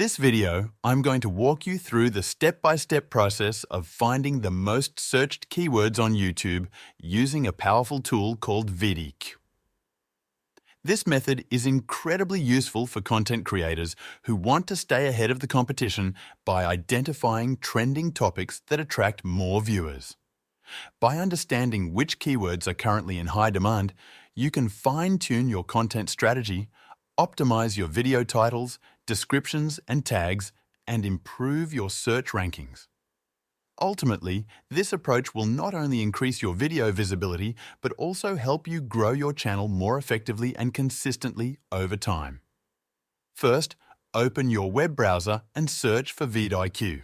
this video, I'm going to walk you through the step-by-step process of finding the most searched keywords on YouTube using a powerful tool called VDQ. This method is incredibly useful for content creators who want to stay ahead of the competition by identifying trending topics that attract more viewers. By understanding which keywords are currently in high demand, you can fine-tune your content strategy, optimize your video titles, descriptions and tags, and improve your search rankings. Ultimately, this approach will not only increase your video visibility, but also help you grow your channel more effectively and consistently over time. First, open your web browser and search for vidIQ.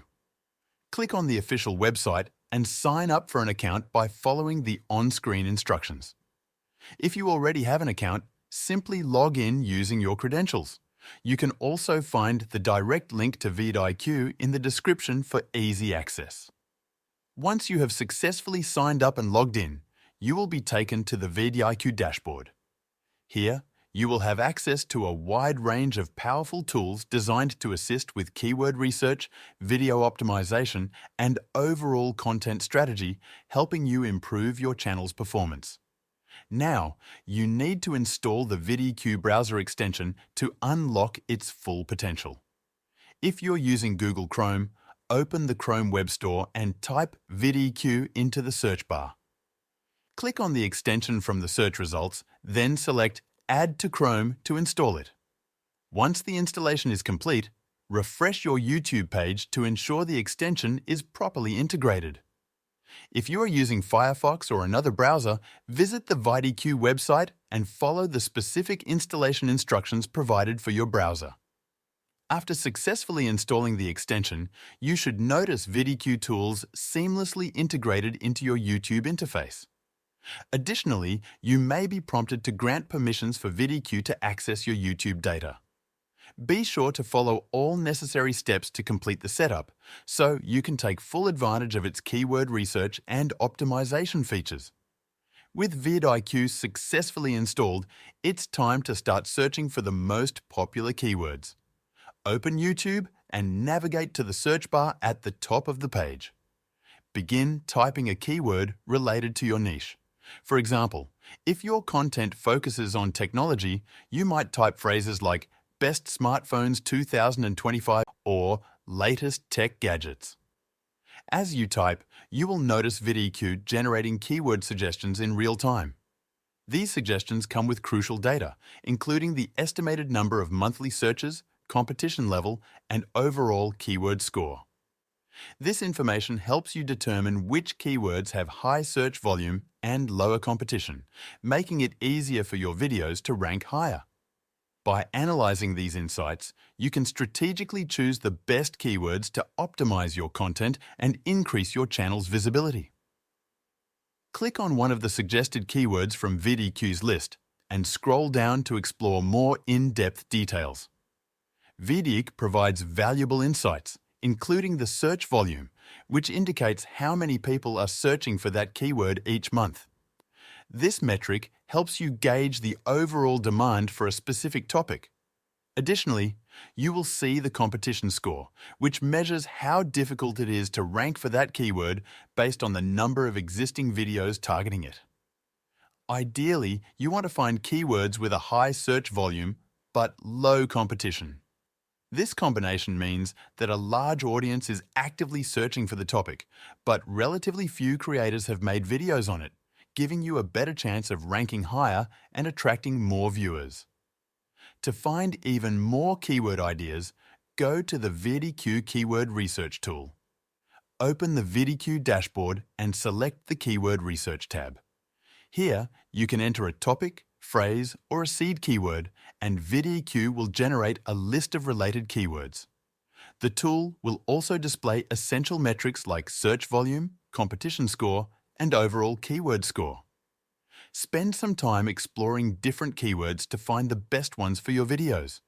Click on the official website and sign up for an account by following the on-screen instructions. If you already have an account, simply log in using your credentials. You can also find the direct link to vidIQ in the description for easy access. Once you have successfully signed up and logged in, you will be taken to the vidIQ dashboard. Here, you will have access to a wide range of powerful tools designed to assist with keyword research, video optimization, and overall content strategy, helping you improve your channel's performance. Now, you need to install the vidIQ browser extension to unlock its full potential. If you're using Google Chrome, open the Chrome Web Store and type vidIQ into the search bar. Click on the extension from the search results, then select Add to Chrome to install it. Once the installation is complete, refresh your YouTube page to ensure the extension is properly integrated. If you are using Firefox or another browser, visit the vidIQ website and follow the specific installation instructions provided for your browser. After successfully installing the extension, you should notice vidIQ tools seamlessly integrated into your YouTube interface. Additionally, you may be prompted to grant permissions for vidIQ to access your YouTube data. Be sure to follow all necessary steps to complete the setup, so you can take full advantage of its keyword research and optimization features. With vidIQ successfully installed, it's time to start searching for the most popular keywords. Open YouTube and navigate to the search bar at the top of the page. Begin typing a keyword related to your niche. For example, if your content focuses on technology, you might type phrases like Best Smartphones 2025 or Latest Tech Gadgets. As you type, you will notice vidIQ generating keyword suggestions in real time. These suggestions come with crucial data, including the estimated number of monthly searches, competition level, and overall keyword score. This information helps you determine which keywords have high search volume and lower competition, making it easier for your videos to rank higher. By analyzing these insights, you can strategically choose the best keywords to optimize your content and increase your channel's visibility. Click on one of the suggested keywords from vidIQ's list and scroll down to explore more in-depth details. vidIQ provides valuable insights, including the search volume, which indicates how many people are searching for that keyword each month. This metric helps you gauge the overall demand for a specific topic. Additionally, you will see the competition score, which measures how difficult it is to rank for that keyword based on the number of existing videos targeting it. Ideally, you want to find keywords with a high search volume but low competition. This combination means that a large audience is actively searching for the topic, but relatively few creators have made videos on it, giving you a better chance of ranking higher and attracting more viewers. To find even more keyword ideas, go to the vidIQ Keyword Research tool. Open the vidIQ dashboard and select the Keyword Research tab. Here, you can enter a topic, phrase, or a seed keyword, and vidIQ will generate a list of related keywords. The tool will also display essential metrics like search volume, competition score, and overall keyword score. Spend some time exploring different keywords to find the best ones for your videos.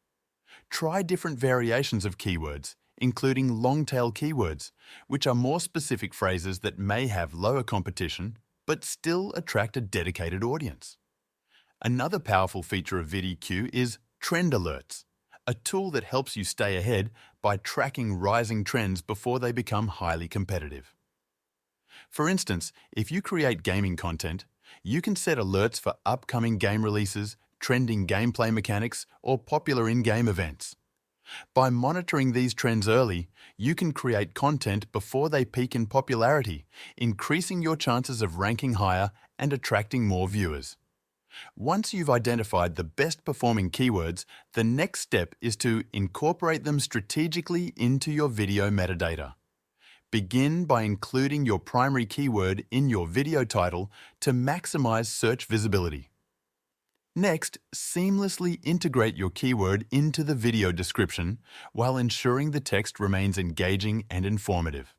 Try different variations of keywords, including long-tail keywords, which are more specific phrases that may have lower competition, but still attract a dedicated audience. Another powerful feature of vidIQ is trend alerts, a tool that helps you stay ahead by tracking rising trends before they become highly competitive. For instance, if you create gaming content, you can set alerts for upcoming game releases, trending gameplay mechanics, or popular in-game events. By monitoring these trends early, you can create content before they peak in popularity, increasing your chances of ranking higher and attracting more viewers. Once you've identified the best performing keywords, the next step is to incorporate them strategically into your video metadata. Begin by including your primary keyword in your video title to maximize search visibility. Next, seamlessly integrate your keyword into the video description while ensuring the text remains engaging and informative.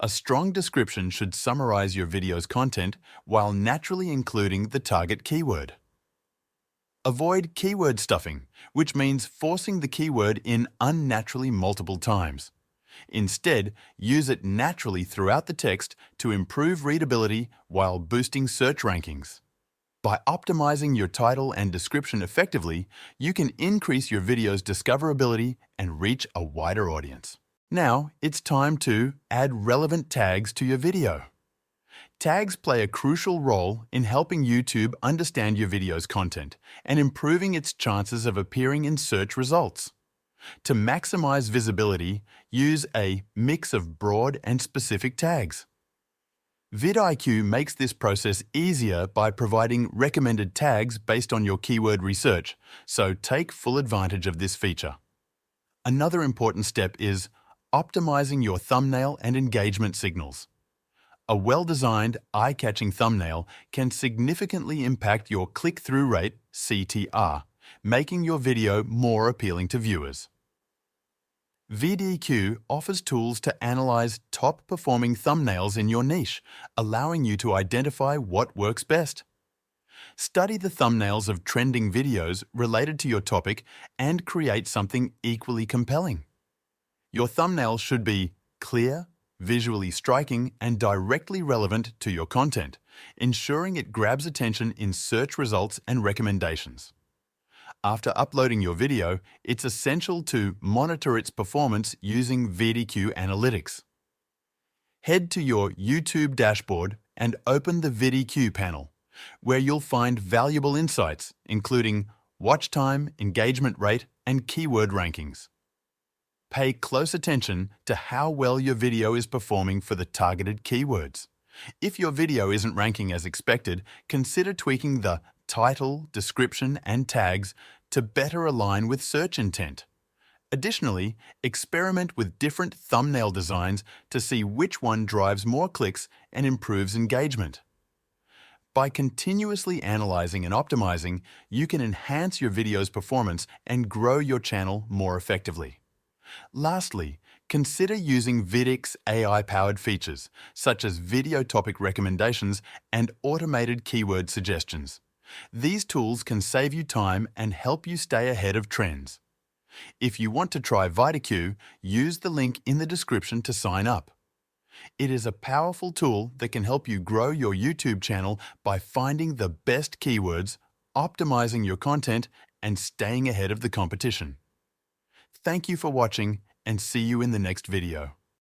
A strong description should summarize your video's content while naturally including the target keyword. Avoid keyword stuffing, which means forcing the keyword in unnaturally multiple times. Instead, use it naturally throughout the text to improve readability while boosting search rankings. By optimizing your title and description effectively, you can increase your video's discoverability and reach a wider audience. Now, it's time to add relevant tags to your video. Tags play a crucial role in helping YouTube understand your video's content and improving its chances of appearing in search results. To maximize visibility, use a mix of broad and specific tags. vidIQ makes this process easier by providing recommended tags based on your keyword research, so take full advantage of this feature. Another important step is optimizing your thumbnail and engagement signals. A well-designed, eye-catching thumbnail can significantly impact your click-through rate, CTR, making your video more appealing to viewers. vidIQ offers tools to analyze top-performing thumbnails in your niche, allowing you to identify what works best. Study the thumbnails of trending videos related to your topic and create something equally compelling. Your thumbnail should be clear, visually striking, and directly relevant to your content, ensuring it grabs attention in search results and recommendations. After uploading your video, it's essential to monitor its performance using vidIQ Analytics. Head to your YouTube dashboard and open the vidIQ panel, where you'll find valuable insights, including watch time, engagement rate, and keyword rankings. Pay close attention to how well your video is performing for the targeted keywords. If your video isn't ranking as expected, consider tweaking the title, description, and tags to better align with search intent. Additionally, experiment with different thumbnail designs to see which one drives more clicks and improves engagement. By continuously analyzing and optimizing, you can enhance your video's performance and grow your channel more effectively. Lastly, consider using vidIQ's AI-powered features, such as video topic recommendations and automated keyword suggestions. These tools can save you time and help you stay ahead of trends. If you want to try vidIQ, use the link in the description to sign up. It is a powerful tool that can help you grow your YouTube channel by finding the best keywords, optimizing your content, and staying ahead of the competition. Thank you for watching, and see you in the next video.